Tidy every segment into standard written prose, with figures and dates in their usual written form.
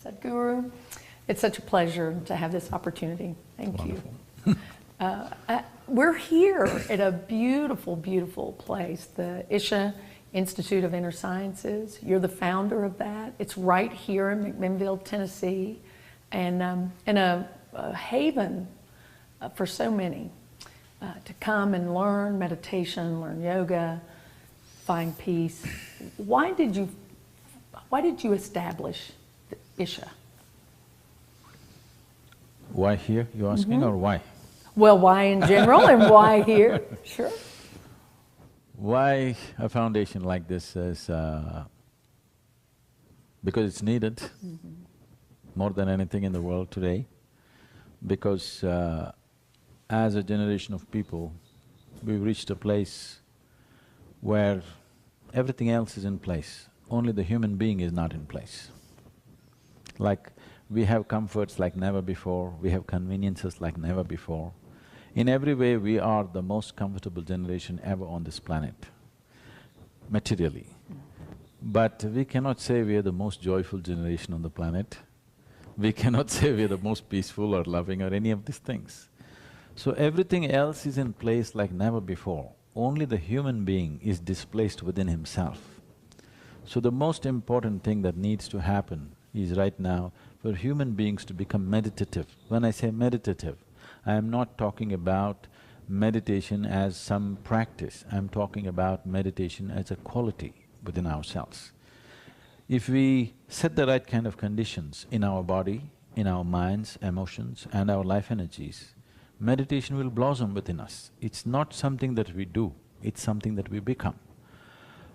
Sadhguru. It's such a pleasure to have this opportunity. Thank Wonderful. you. We're here at a beautiful, beautiful place, the Isha Institute of Inner Sciences. You're the founder of that. It's right here in McMinnville, Tennessee, and a haven for so many to come and learn meditation, learn yoga, find peace. Why did you establish the Isha? Why here, you're asking, or why? Well, why in general and why here? Sure. Why a foundation like this is because it's needed more than anything in the world today. Because as a generation of people, we've reached a place where everything else is in place, only the human being is not in place. Like, we have comforts like never before, we have conveniences like never before. In every way, we are the most comfortable generation ever on this planet, materially. But we cannot say we are the most joyful generation on the planet. We cannot say we are the most peaceful or loving or any of these things. So everything else is in place like never before. Only the human being is displaced within himself. So the most important thing that needs to happen is right now for human beings to become meditative. When I say meditative, I am not talking about meditation as some practice, I'm talking about meditation as a quality within ourselves. If we set the right kind of conditions in our body, in our minds, emotions and our life energies, meditation will blossom within us. It's not something that we do, it's something that we become.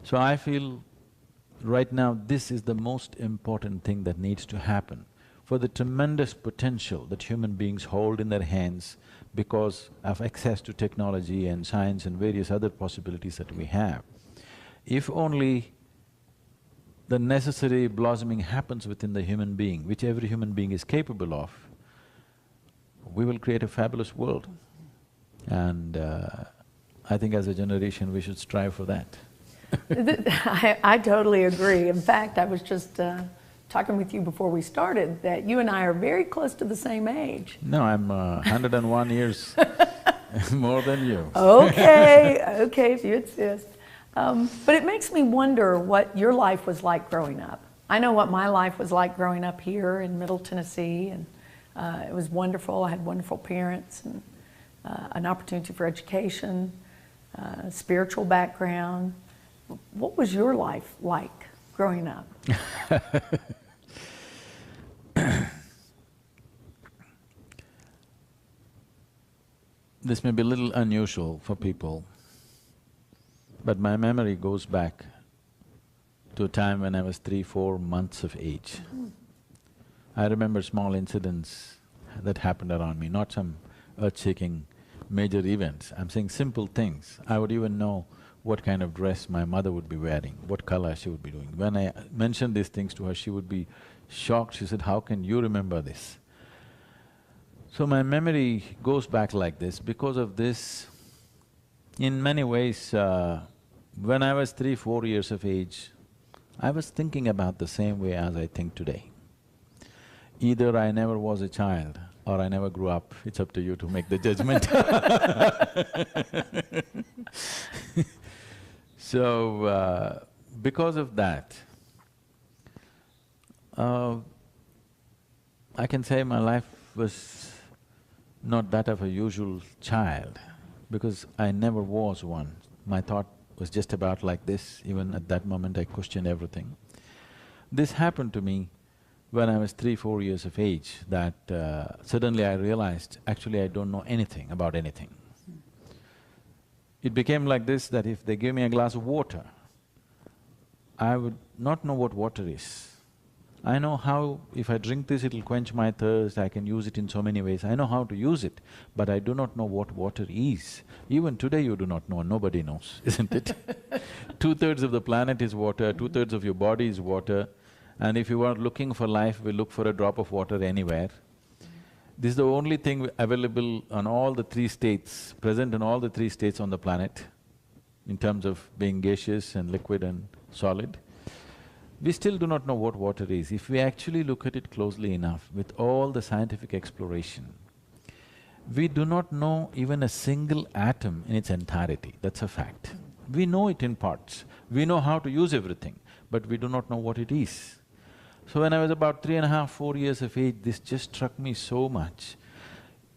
So I feel right now this is the most important thing that needs to happen for the tremendous potential that human beings hold in their hands because of access to technology and science and various other possibilities that we have. If only the necessary blossoming happens within the human being, which every human being is capable of, we will create a fabulous world. And I think as a generation we should strive for that. I totally agree. In fact, I was just talking with you before we started that you and I are very close to the same age. No, I'm 101 years more than you. Okay, if you insist. But it makes me wonder what your life was like growing up. I know what my life was like growing up here in Middle Tennessee, and it was wonderful. I had wonderful parents and an opportunity for education, spiritual background. What was your life like growing up? This may be a little unusual for people, but my memory goes back to a time when I was 3-4 months of age. I remember small incidents that happened around me, not some earth-shaking major events. I'm saying simple things. I would even know what kind of dress my mother would be wearing, what color she would be doing. When I mentioned these things to her, she would be shocked. She said, "How can you remember this?" So my memory goes back like this. Because of this, in many ways, when I was 3-4 years of age, I was thinking about the same way as I think today. Either I never was a child or I never grew up, it's up to you to make the judgment. So, because of that, I can say my life was not that of a usual child, because I never was one. My thought was just about like this. Even at that moment I questioned everything. This happened to me when I was 3-4 years of age, that suddenly I realized, actually I don't know anything about anything. It became like this, that if they gave me a glass of water, I would not know what water is. I know how, if I drink this, it'll quench my thirst, I can use it in so many ways. I know how to use it, but I do not know what water is. Even today you do not know, nobody knows, isn't it? 2/3 of the planet is water, 2/3 of your body is water, and if you are looking for life, we look for a drop of water anywhere. This is the only thing available on all the 3 states, present in all the 3 states on the planet, in terms of being gaseous and liquid and solid. We still do not know what water is. If we actually look at it closely enough, with all the scientific exploration, we do not know even a single atom in its entirety, that's a fact. We know it in parts, we know how to use everything, but we do not know what it is. So when I was about 3.5, 4 years of age, this just struck me so much,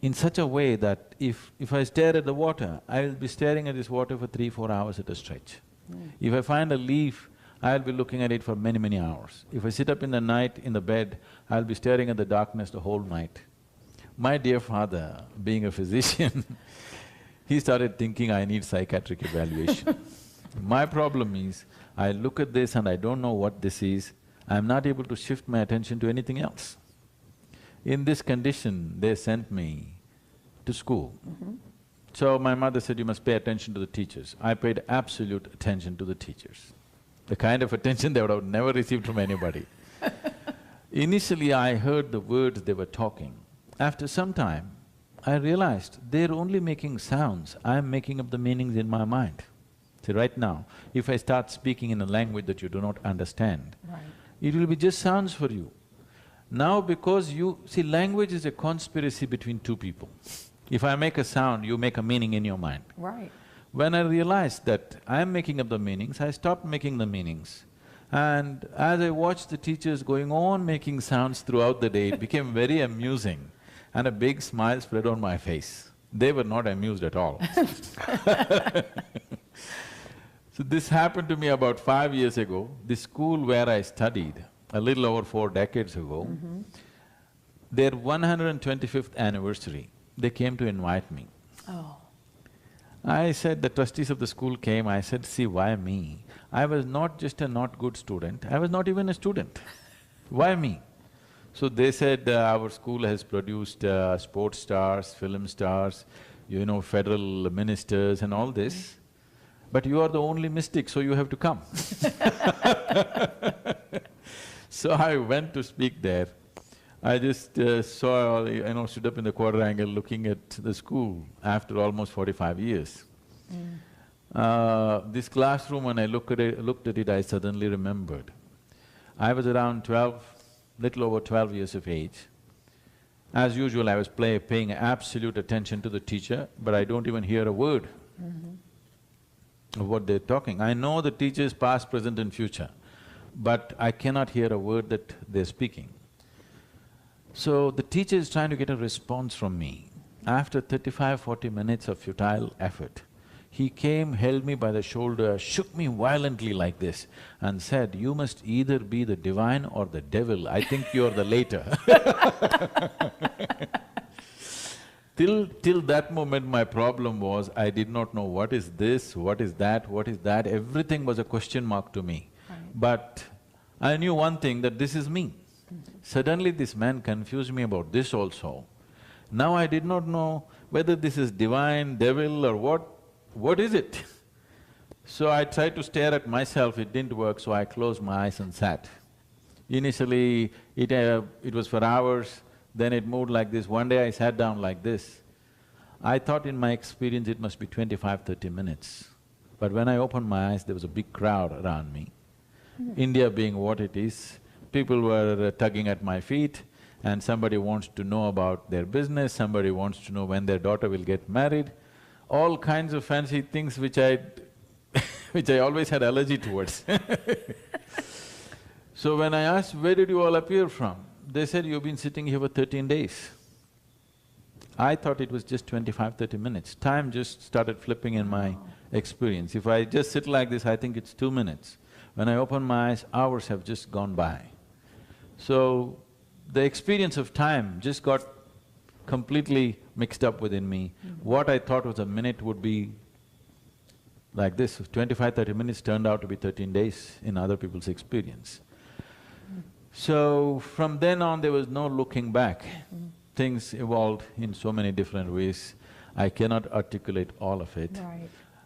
in such a way that if I stare at the water, I will be staring at this water for 3, 4 hours at a stretch. If I find a leaf, I'll be looking at it for many, many hours. If I sit up in the night in the bed, I'll be staring at the darkness the whole night. My dear father, being a physician, he started thinking I need psychiatric evaluation. My problem is, I look at this and I don't know what this is, I'm not able to shift my attention to anything else. In this condition, they sent me to school. So my mother said, you must pay attention to the teachers. I paid absolute attention to the teachers, the kind of attention they would have never received from anybody. Initially, I heard the words they were talking. After some time, I realized they're only making sounds, I'm making up the meanings in my mind. See, right now, if I start speaking in a language that you do not understand, it will be just sounds for you. Now because see, language is a conspiracy between two people. If I make a sound, you make a meaning in your mind. When I realized that I'm making up the meanings, I stopped making the meanings. And as I watched the teachers going on making sounds throughout the day, it became very amusing, and a big smile spread on my face. They were not amused at all. So this happened to me about 5 years ago. The school where I studied, a little over 4 decades ago, their 125th anniversary, they came to invite me. I said, the trustees of the school came, I said, see, why me? I was not just a not good student, I was not even a student. Why me? So they said, our school has produced sports stars, film stars, you know, federal ministers and all this, but you are the only mystic, so you have to come. So I went to speak there. I just saw, stood up in the quadrangle looking at the school after almost 45 years. This classroom, when I looked at it, I suddenly remembered. I was around 12, little over 12 years of age. As usual, I was paying absolute attention to the teacher, but I don't even hear a word of what they're talking. I know the teachers past, present and future, but I cannot hear a word that they're speaking. So the teacher is trying to get a response from me. After 35–40 minutes of futile effort, he came, held me by the shoulder, shook me violently like this and said, you must either be the divine or the devil, I think you're the later. Till that moment, my problem was, I did not know what is this, what is that, everything was a question mark to me. But I knew one thing, that this is me. Suddenly this man confused me about this also. Now I did not know whether this is divine, devil or what is it? So I tried to stare at myself, it didn't work, so I closed my eyes and sat. Initially, it was for hours, then it moved like this. One day I sat down like this. I thought in my experience it must be 25–30 minutes. But when I opened my eyes, there was a big crowd around me. India being what it is, people were tugging at my feet, and somebody wants to know about their business, somebody wants to know when their daughter will get married, all kinds of fancy things which I always had allergy towards. So when I asked, where did you all appear from? They said, you've been sitting here for 13 days. I thought it was just 25–30 minutes. Time just started flipping in my experience. If I just sit like this, I think it's 2 minutes. When I open my eyes, hours have just gone by. So, the experience of time just got completely mixed up within me. What I thought was a minute would be like this, 25–30 minutes turned out to be 13 days in other people's experience. So, from then on there was no looking back. Things evolved in so many different ways. I cannot articulate all of it.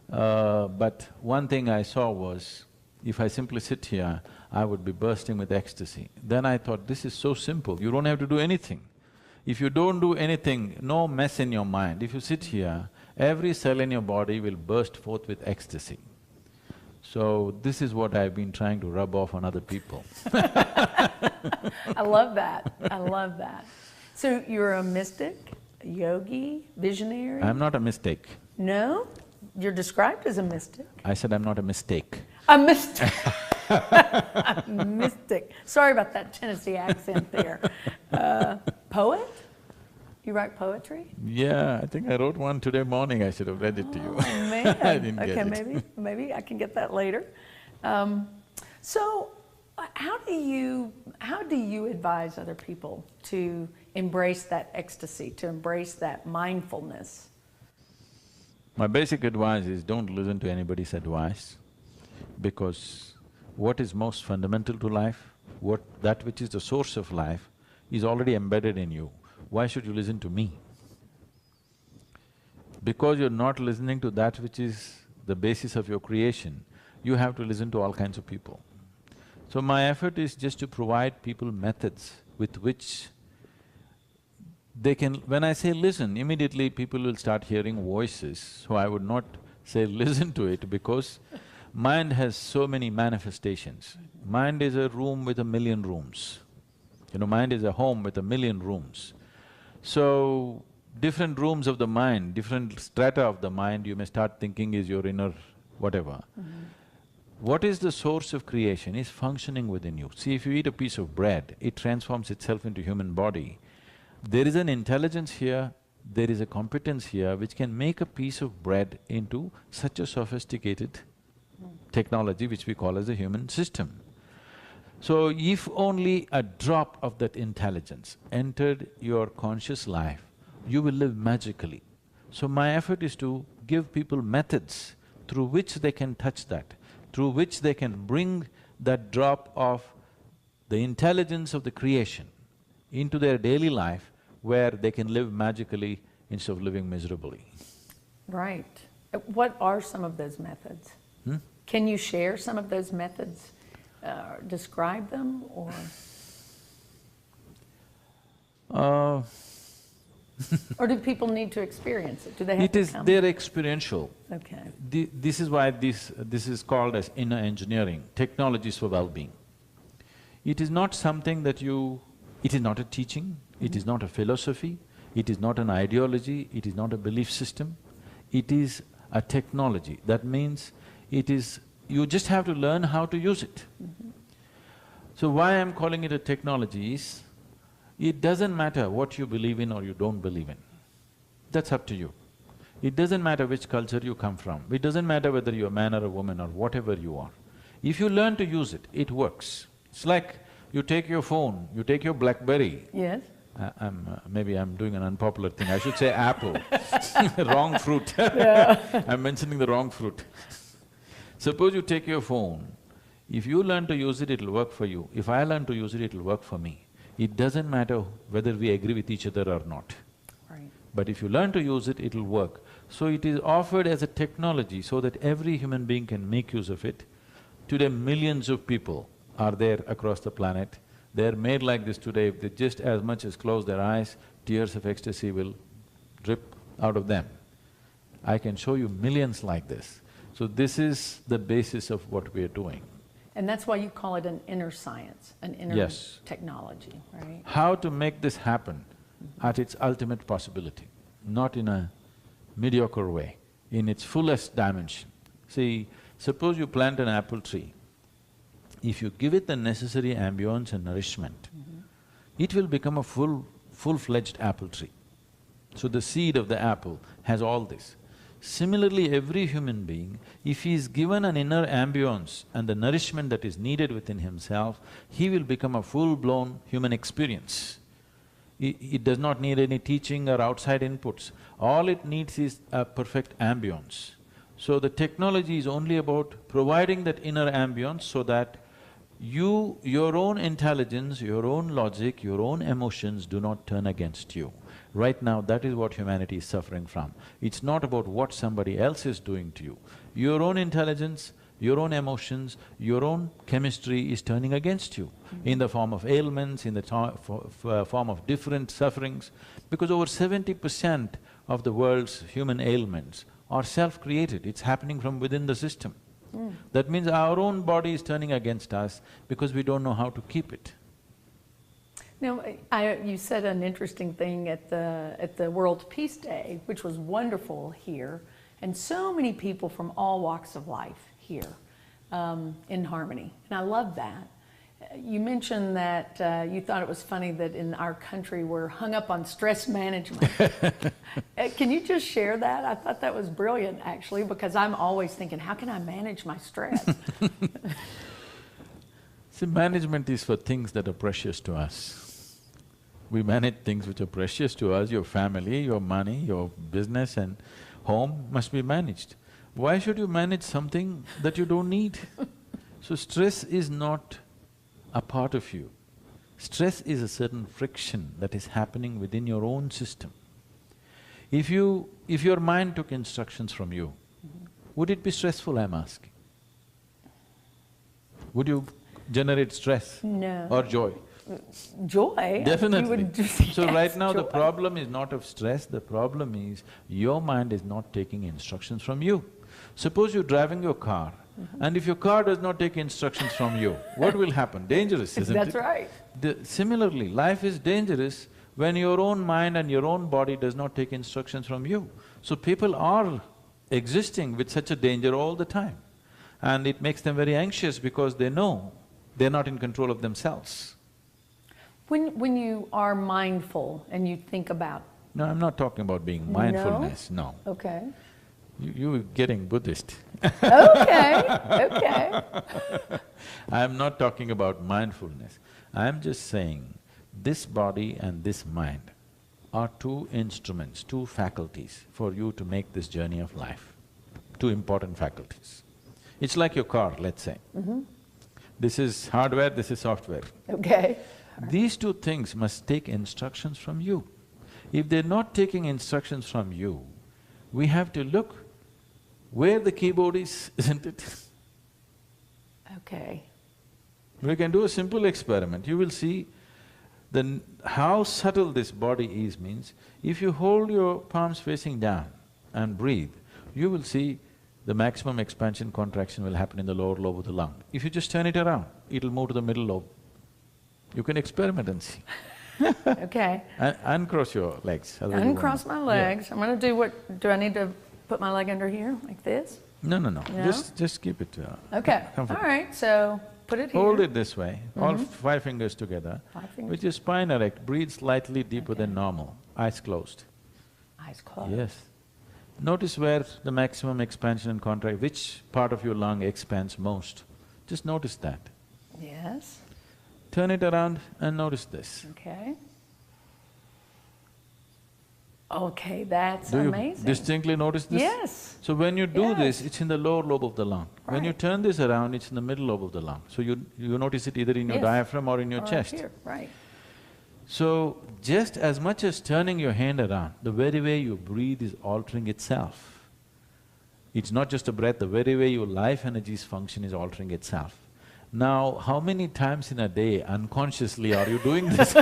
But one thing I saw was, if I simply sit here, I would be bursting with ecstasy. Then I thought, this is so simple, you don't have to do anything. If you don't do anything, no mess in your mind, if you sit here, every cell in your body will burst forth with ecstasy. So this is what I've been trying to rub off on other people. I love that. I love that. So you're a mystic, a yogi, visionary? I'm not a mistake. No? You're described as a mystic. I said I'm not a mistake. A mystic. A mystic. Sorry about that Tennessee accent there. Poet? You write poetry? Yeah, I think I wrote one today morning. I should have read it to you. Oh man! I didn't okay, get it. maybe I can get that later. So, how do you advise other people to embrace that ecstasy, to embrace that mindfulness? My basic advice is don't listen to anybody's advice, because what is most fundamental to life, that which is the source of life, is already embedded in you. Why should you listen to me? Because you're not listening to that which is the basis of your creation, you have to listen to all kinds of people. So my effort is just to provide people methods with which they can… When I say listen, immediately people will start hearing voices, so I would not say listen to it, because mind has so many manifestations. Mind is a room with a million rooms. You know, mind is a home with a million rooms. So, different rooms of the mind, different strata of the mind, you may start thinking is your inner whatever. What is the source of creation is functioning within you. See, if you eat a piece of bread, it transforms itself into human body. There is an intelligence here, there is a competence here which can make a piece of bread into such a sophisticated technology which we call as a human system. So, if only a drop of that intelligence entered your conscious life, you will live magically. So my effort is to give people methods through which they can touch that, through which they can bring that drop of the intelligence of the creation into their daily life, where they can live magically instead of living miserably. Right. What are some of those methods? Can you share some of those methods? Describe them, or… Or do people need to experience it? Do they have to come? They're experiential. Okay. This is why this is called as inner engineering, technologies for well-being. It is not something that you… It is not a teaching, it is not a philosophy, it is not an ideology, it is not a belief system, it is a technology. That means it is… you just have to learn how to use it. So why I'm calling it a technology is, it doesn't matter what you believe in or you don't believe in. That's up to you. It doesn't matter which culture you come from, it doesn't matter whether you're a man or a woman or whatever you are. If you learn to use it, it works. It's like you take your phone, you take your BlackBerry. Yes. Maybe I'm doing an unpopular thing, I should say apple. Wrong fruit. I'm mentioning the wrong fruit. Suppose you take your phone, if you learn to use it, it'll work for you. If I learn to use it, it'll work for me. It doesn't matter whether we agree with each other or not. Right. But if you learn to use it, it'll work. So it is offered as a technology so that every human being can make use of it. Today, millions of people are there across the planet. They're made like this today. If they just as much as close their eyes, tears of ecstasy will drip out of them. I can show you millions like this. So this is the basis of what we are doing. And that's why you call it an inner science, an inner Yes. technology, right? How to make this happen at its ultimate possibility, not in a mediocre way, in its fullest dimension. See, suppose you plant an apple tree. If you give it the necessary ambience and nourishment, it will become a full-fledged apple tree. So the seed of the apple has all this. Similarly, every human being, if he is given an inner ambience and the nourishment that is needed within himself, he will become a full-blown human experience. It does not need any teaching or outside inputs. All it needs is a perfect ambience. So the technology is only about providing that inner ambience so that your own intelligence, your own logic, your own emotions do not turn against you. Right now, that is what humanity is suffering from. It's not about what somebody else is doing to you. Your own intelligence, your own emotions, your own chemistry is turning against you in the form of ailments, in the form of different sufferings, because over 70% of the world's human ailments are self-created, it's happening from within the system. That means our own body is turning against us because we don't know how to keep it. Now, you said an interesting thing at the World Peace Day, which was wonderful here, and so many people from all walks of life here in harmony, and I love that. You mentioned that you thought it was funny that in our country we're hung up on stress management. Can you just share that? I thought that was brilliant, actually, because I'm always thinking, how can I manage my stress? See, management is for things that are precious to us. We manage things which are precious to us, your family, your money, your business and home must be managed. Why should you manage something that you don't need? So stress is not a part of you. Stress is a certain friction that is happening within your own system. If your mind took instructions from you, would it be stressful, I'm asking? Would you generate stress? No. Or joy? Joy. Definitely. You would just, So yes, right now the joy. problem is not of stress, the problem is your mind is not taking instructions from you. Suppose you're driving your car, and if your car does not take instructions from you, what will happen? Dangerous, isn't it? That's right. Similarly, life is dangerous when your own mind and your own body does not take instructions from you. So people are existing with such a danger all the time, and it makes them very anxious because they know they're not in control of themselves. When you are mindful and you think about… No, I'm not talking about being mindfulness, no. Okay. You're getting Buddhist. Okay, okay. I'm not talking about mindfulness. I'm just saying this body and this mind are two instruments, two faculties for you to make this journey of life. Two important faculties. It's like your car, let's say. This is hardware, this is software. Okay. These two things must take instructions from you. If they're not taking instructions from you, we have to look where the keyboard is, isn't it? Okay. We can do a simple experiment. You will see how subtle this body is means, if you hold your palms facing down and breathe, you will see the maximum expansion contraction will happen in the lower lobe of the lung. If you just turn it around, it'll move to the middle lobe. You can experiment and see. Okay. Uncross your legs. Uncross my legs. I'm gonna do what… Do I need to put my leg under here, like this? No. No? Just keep it Okay, all comfortable. right, so put it here. Hold it this way, all five fingers together. 5 fingers. With your spine erect, breathe slightly deeper than normal, eyes closed. Eyes closed. Yes. Notice where the maximum expansion and contraction, which part of your lung expands most. Just notice that. Yes. Turn it around and notice this. Okay. Okay, that's Do you amazing. distinctly notice this? Yes. So when you do this, Yes. it's in the lower lobe of the lung. When you Right. turn this around, it's in the middle lobe of the lung. So you notice it either in your Yes. diaphragm or in your Or up chest. here, right. So, just as much as turning your hand around, the very way you breathe is altering itself. It's not just a breath, the very way your life energies function is altering itself. Now, how many times in a day unconsciously are you doing this?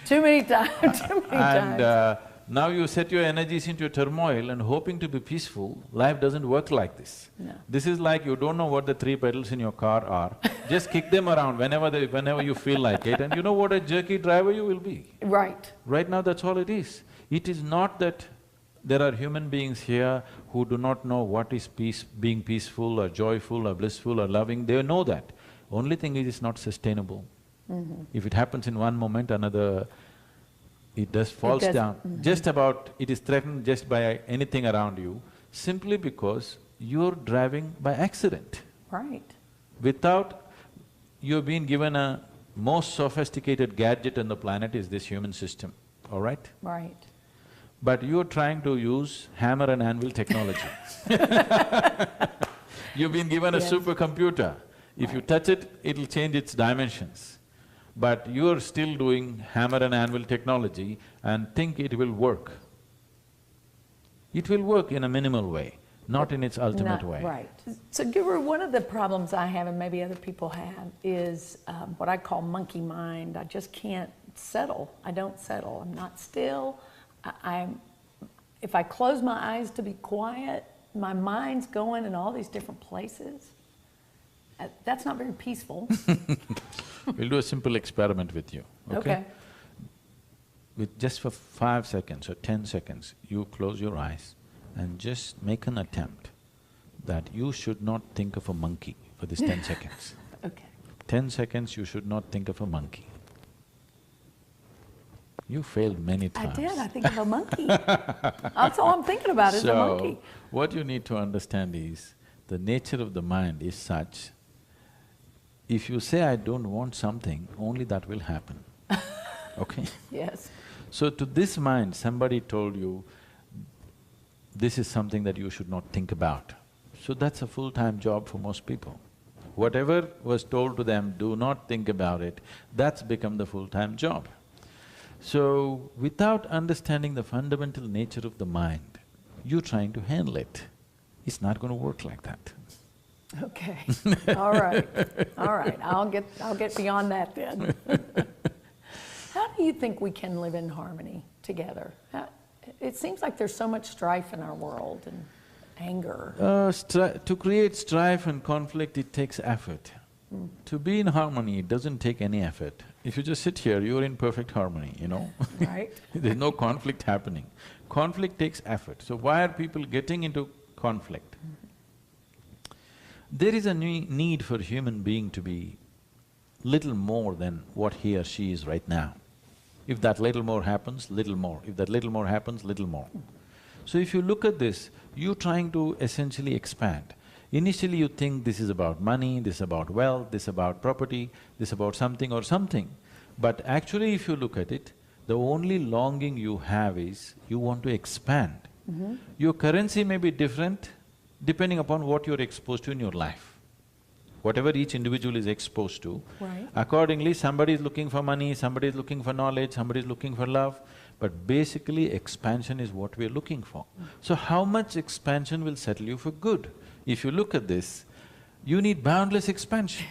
Too many times, too many times. And now you set your energies into turmoil and hoping to be peaceful, life doesn't work like this. No. This is like you don't know what the 3 pedals in your car are, just kick them around whenever you feel like it, and you know what a jerky driver you will be. Right. Right now that's all it is. It is not that there are human beings here who do not know what is peace, being peaceful or joyful or blissful or loving, they know that. Only thing is it's not sustainable. If it happens in one moment, another… it just falls down. Just about… it is threatened just by anything around you, simply because you're driving by accident. Right. Without… you've been given a most sophisticated gadget on the planet is this human system, all right? Right. But you're trying to use hammer and anvil technology. You've been given a Yes. supercomputer. If you touch it, it'll change its dimensions. But you're still doing hammer and anvil technology and think it will work. It will work in a minimal way, not in its ultimate way. Right. So Guru, one of the problems I have, and maybe other people have, is what I call monkey mind. I just can't settle. I don't settle. I'm not still. If I close my eyes to be quiet, my mind's going in all these different places. That's not very peaceful. We'll do a simple experiment with you, okay? With just for 5 seconds or 10 seconds, you close your eyes and just make an attempt that you should not think of a monkey for this 10 seconds. Okay. 10 seconds, you should not think of a monkey. You failed many I times. did, I think of a monkey. That's all I'm thinking about is a monkey. So, what you need to understand is, the nature of the mind is such, if you say, I don't want something, only that will happen, okay? Yes. So to this mind, somebody told you, this is something that you should not think about. So that's a full-time job for most people. Whatever was told to them, do not think about it, that's become the full-time job. So, without understanding the fundamental nature of the mind, you're trying to handle it. It's not going to work like that. Okay, all right, I'll get beyond that then. How do you think we can live in harmony together? It seems like there's so much strife in our world and anger. To create strife and conflict, it takes effort. To be in harmony, it doesn't take any effort. If you just sit here, you're in perfect harmony, you know. Right. There's no conflict happening. Conflict takes effort. So why are people getting into conflict? There is a need for human being to be little more than what he or she is right now. If that little more happens, little more. If that little more happens, little more. So if you look at this, you're trying to essentially expand. Initially you think this is about money, this is about wealth, this is about property, this is about something or something. But actually if you look at it, the only longing you have is, you want to expand. Your currency may be different depending upon what you're exposed to in your life. Whatever each individual is exposed to, right. Accordingly somebody is looking for money, somebody is looking for knowledge, somebody is looking for love, but basically expansion is what we're looking for. So how much expansion will settle you for good? If you look at this, you need boundless expansion.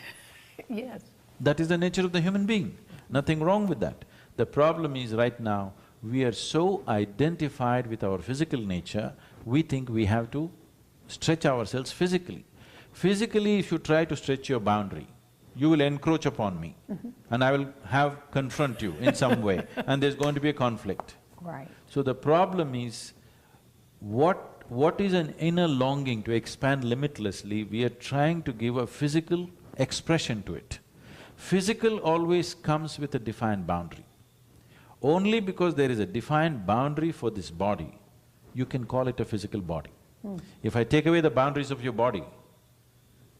Yes. That is the nature of the human being, nothing wrong with that. The problem is right now, we are so identified with our physical nature, we think we have to stretch ourselves physically. Physically, if you try to stretch your boundary, you will encroach upon me and I will confront you in some way and there's going to be a conflict. Right. So the problem is, what is an inner longing to expand limitlessly, we are trying to give a physical expression to it. Physical always comes with a defined boundary. Only because there is a defined boundary for this body, you can call it a physical body. If I take away the boundaries of your body,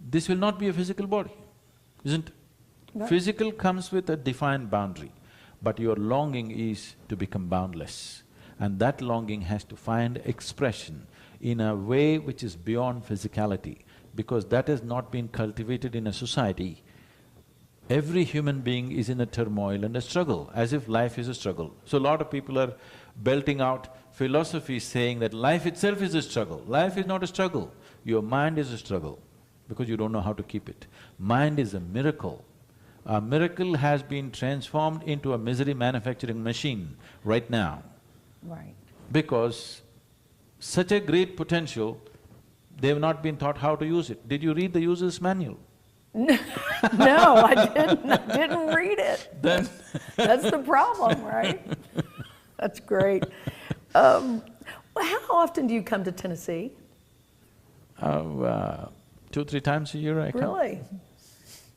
this will not be a physical body, isn't it? Right. Physical comes with a defined boundary, but your longing is to become boundless. And that longing has to find expression in a way which is beyond physicality, because that has not been cultivated in a society. Every human being is in a turmoil and a struggle, as if life is a struggle. So a lot of people are belting out philosophy saying that life itself is a struggle. Life is not a struggle, your mind is a struggle, because you don't know how to keep it. Mind is a miracle. A miracle has been transformed into a misery manufacturing machine right now. Right. Because such a great potential, they've not been taught how to use it. Did you read the user's manual? No, I didn't read it. Then That's the problem, right? That's great. Well, how often do you come to Tennessee? 2-3 times a year I come. Really?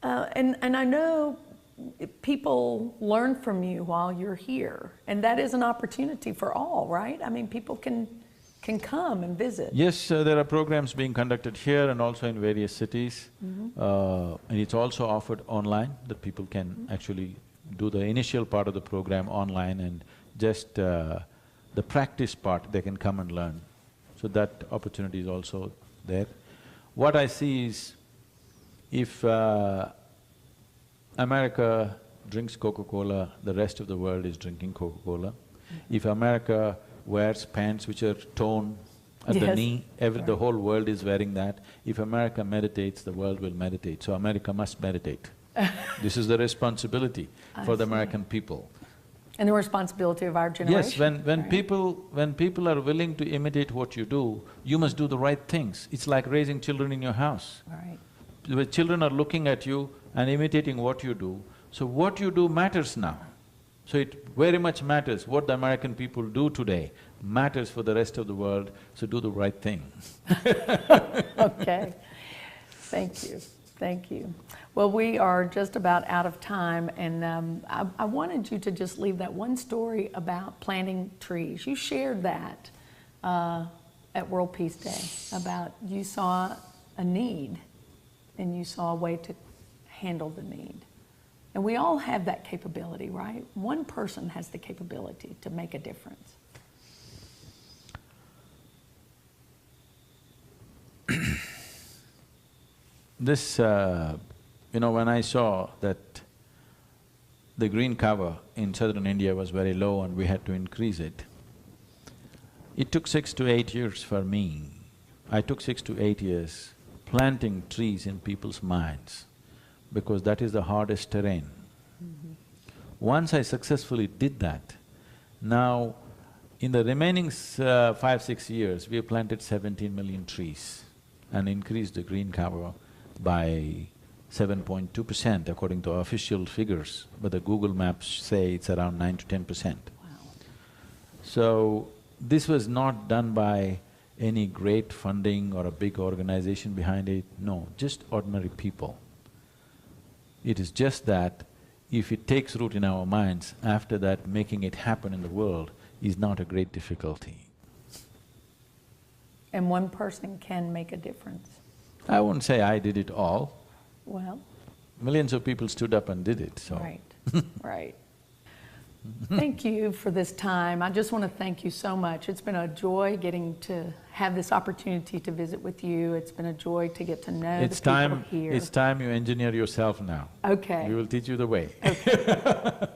And I know people learn from you while you're here, and that is an opportunity for all, right? I mean, people can come and visit. Yes, there are programs being conducted here and also in various cities. And it's also offered online, that people can actually do the initial part of the program online, and just the practice part they can come and learn. So that opportunity is also there. What I see is, if America drinks Coca-Cola, the rest of the world is drinking Coca-Cola. If America wears pants which are torn at the Yes. knee, the whole world is wearing that. If America meditates, the world will meditate, so America must meditate. This is the responsibility for the American people. And the responsibility of our generation. Yes, when right? when people are willing to imitate what you do, you must do the right things. It's like raising children in your house. Right. The children are looking at you and imitating what you do, so what you do matters now. So it very much matters. What the American people do today matters for the rest of the world, so do the right thing. Okay. Thank you. Thank you. Well, we are just about out of time, and I wanted you to just leave that one story about planting trees. You shared that at World Peace Day, about you saw a need and you saw a way to handle the need. And we all have that capability, right? One person has the capability to make a difference. This, when I saw that the green cover in southern India was very low and we had to increase it, it took 6 to 8 years for me. I took 6 to 8 years planting trees in people's minds, because that is the hardest terrain. Once I successfully did that, now in the remaining 5-6 years, we have planted 17 million trees and increased the green cover by 7.2% according to official figures, but the Google Maps say it's around 9 to 10%. Wow. So, this was not done by any great funding or a big organization behind it, no, just ordinary people. It is just that if it takes root in our minds, after that making it happen in the world is not a great difficulty. And one person can make a difference. I wouldn't say I did it all. Well, Millions of people stood up and did it, so… right, right. Thank you for this time. I just want to thank you so much. It's been a joy getting to have this opportunity to visit with you. It's been a joy to get to know the people here. It's time you engineer yourself now. Okay. We will teach you the way. Okay.